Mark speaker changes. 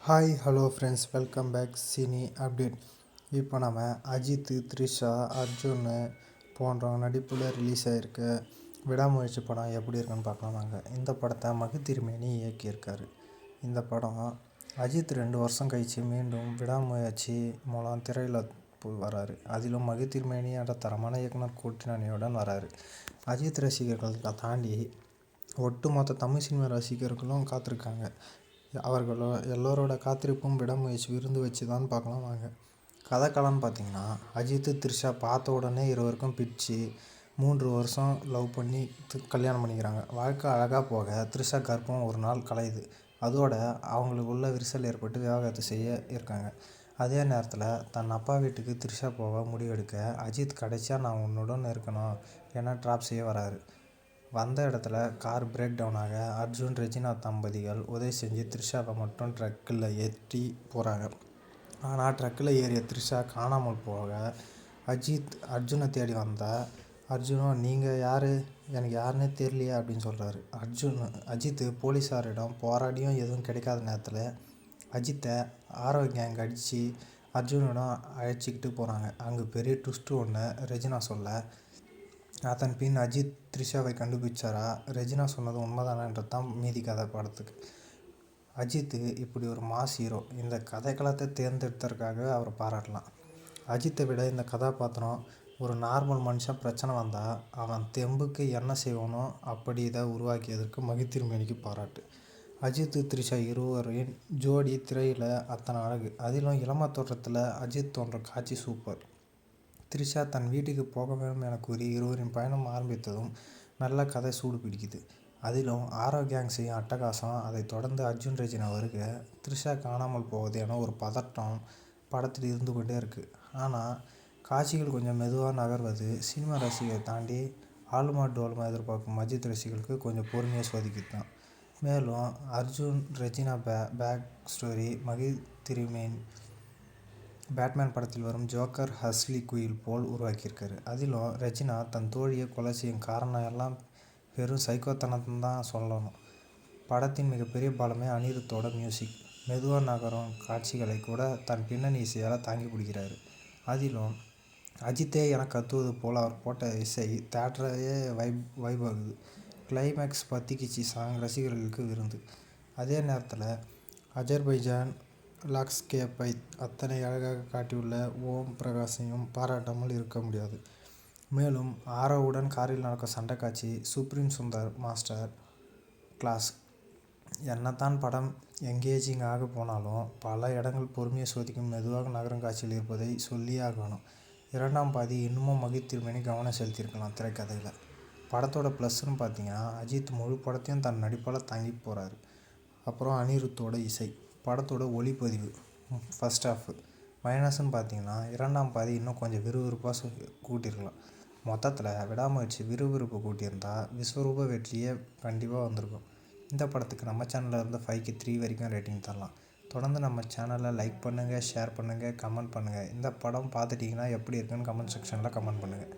Speaker 1: Hi hello friends, welcome back cine update. இப்போ நம்ம அஜித், த்ரிஷா, அர்ஜுன் போன்றவங்க நடிப்பில் ரிலீஸ் ஆகிருக்க விடாமுயற்சி படம் எப்படி இருக்குன்னு பார்க்கலாம் வாங்க. இந்த படத்தை மகி இயக்கியிருக்காரு. இந்த படம் அஜித் 2 வருஷம் கழித்து மீண்டும் விடாமுயற்சி மூலம் திரையில் வராரு. அதிலும் மகி என்ற தரமான இயக்குனர் கூட்டணியுடன் வராரு. அஜித் ரசிகர்களை தாண்டி ஒட்டுமொத்த தமிழ் சினிமா ரசிகர்களும் காத்திருக்காங்க. எல்லோரோட காத்திருப்பும் விடாமுயற்சி விருந்து வச்சு தான் பார்க்கலாம் வாங்க. கதைக்களம்னு பார்த்தீங்கன்னா, அஜித், த்ரிஷா பார்த்த உடனே இருவருக்கும் பிடிச்சி 3 வருஷம் லவ் பண்ணி கல்யாணம் பண்ணிக்கிறாங்க. வாழ்க்கை அழகாக போக த்ரிஷா கர்ப்பம் ஒரு நாள் கலையுது. அதோட அவங்களுக்குள்ள விரிசல் ஏற்பட்டு விவாகரத்து செய்ய இருக்காங்க. அதே நேரத்தில் தன் அப்பா வீட்டுக்கு த்ரிஷா போக முடிவெடுக்க அஜித் கடைசியாக நான் உன்னுடன் இருக்கணும் என ட்ராப் செய்ய வராரு. வந்த இடத்துல கார் பிரேக் டவுன் ஆக அர்ஜுன், ரெஜினா தம்பதிகள் உதவி செஞ்சு த்ரிஷாவை மட்டும் ட்ரக்கில் ஏற்றி போகிறாங்க. ஆனால் ட்ரக்கில் ஏறிய த்ரிஷா காணாமல் போக அர்ஜுனை தேடி வந்தால் அர்ஜுனும் நீங்கள் யார், எனக்கு யாருன்னே தெரியலையே அப்படின்னு சொல்கிறாரு. அஜித் போலீஸாரிடம் போராடியும் எதுவும் கிடைக்காத நேரத்தில் அஜித்தை ஆரோ கேங் அடித்து அர்ஜுனிடம் அழைச்சிக்கிட்டு போகிறாங்க. அங்கே பெரிய ட்விஸ்ட்டு ஒன்று ரெஜினா சொல்ல, அதன் பின் அஜித் த்ரிஷாவை கண்டுபிடிச்சாரா, ரெஜினா சொன்னது உண்மைதானன்றது தான் மீதி கதை படத்துக்கு. அஜித் இப்படி ஒரு மாஸ் ஹீரோ. இந்த கதைக்களத்தை தேர்ந்தெடுத்ததற்காக அவரை பாராட்டலாம். அஜித்தை விட இந்த கதாபாத்திரம் ஒரு நார்மல் மனுஷன் பிரச்சனை வந்தால் அவன் தெம்புக்கு என்ன செய்வானோ அப்படி இதை உருவாக்கியதற்கு மகி பாராட்டு. அஜித், த்ரிஷா இருவரின் ஜோடி திரையில் அத்தனை அழகு. அதிலும் இளம தோற்றத்தில் அஜித் தோன்ற காட்சி சூப்பர். த்ரிஷா தன் வீட்டுக்கு போக வேண்டும் என கூறி இருவரின் பயணம் ஆரம்பித்ததும் நல்ல கதை சூடு பிடிக்குது. அதிலும் ஆரோ கேங் செய்யும் அட்டகாசம், அதை தொடர்ந்து அர்ஜுன், ரெஜினா வருக, த்ரிஷா காணாமல் போவது என ஒரு பதட்டம் படத்தில் இருந்து கொண்டே இருக்குது. ஆனால் காட்சிகள் கொஞ்சம் மெதுவாக நகர்வது சினிமா ரசிகரை தாண்டி ஆளுமா டோலுமா எதிர்பார்க்கும் அஜித் ரசிகர்களுக்கு கொஞ்சம் பொறுமையாக சோதிக்குது தான். மேலும் அர்ஜுன், ரெஜினா பேக் ஸ்டோரி மகி பேட்மேன் படத்தில் வரும் ஜோக்கர் ஹர்லி குயின் போல் உருவாக்கியிருக்காரு. அதிலும் ரெஜினா தன் தோழியை கொலை செய்யும் காரணம் எல்லாம் வெறும் சைக்கோத்தனம்னு தான் சொல்லணும். படத்தின் மிகப்பெரிய பலமே அனிருத்தோட மியூசிக். மெதுவாக நகரும் காட்சிகளை கூட தன் பின்னணி இசையால் தாங்கி பிடிக்கிறாரு. அதிலும் அஜித்தே என கத்துவது போல் அவர் போட்ட இசை தேட்டரையே வைப் ஆகுது. கிளைமேக்ஸ் பத்திக்கிச்சி சாங் ரசிகர்களுக்கு விருந்து. அதே நேரத்தில் அஜர்பைஜான் லாக்ஸ்கேப்பை அத்தனை அழகாக காட்டியுள்ள ஓம் பிரகாஷையும் பாராட்டாமல் இருக்க முடியாது. மேலும் ஆரோவுடன் காரில் நடக்கும் சண்டை காட்சி சுப்ரீம் சுந்தர் மாஸ்டர் கிளாஸ். என்னத்தான் படம் எங்கேஜிங் ஆக போனாலும் பல இடங்கள் பொறுமையை சோதிக்கும் மெதுவாக நகரும் காட்சியில் இருப்பதை சொல்லியே ஆகணும். 2ஆம் பாதி இன்னமும் மகி கவனம் செலுத்தியிருக்கலாம் திரைக்கதையில். படத்தோட ப்ளஸ்ன்னு பார்த்தீங்கன்னா, அஜித் முழு படத்தையும் தன் நடிப்பால் தாங்கி போகிறாரு. அப்புறம் அனிருத்தோட இசை. படத்தோட ஒளிப்பதிவு ஃபர்ஸ்ட் ஹாஃப். மைனஸ்ன்னு பார்த்தீங்கன்னா, 2ஆம் பாதி இன்னும் கொஞ்சம் விறுவிறுப்பாக கூட்டியிருக்கலாம். மொத்தத்தில் விடாமுயற்சி விறுவிறுப்பு கூட்டியிருந்தால் விஸ்வரூப வெற்றியே கண்டிப்பாக வந்திருக்கும். இந்த படத்துக்கு நம்ம சேனலில் இருந்து 5க்கு 3 வரைக்கும் ரேட்டிங் தரலாம். தொடர்ந்து நம்ம சேனலை லைக் பண்ணுங்கள், ஷேர் பண்ணுங்கள், கமெண்ட் பண்ணுங்கள். இந்த படம் பார்த்துட்டிங்கன்னா எப்படி இருக்குன்னு கமெண்ட் செக்ஷனில் கமெண்ட் பண்ணுங்கள்.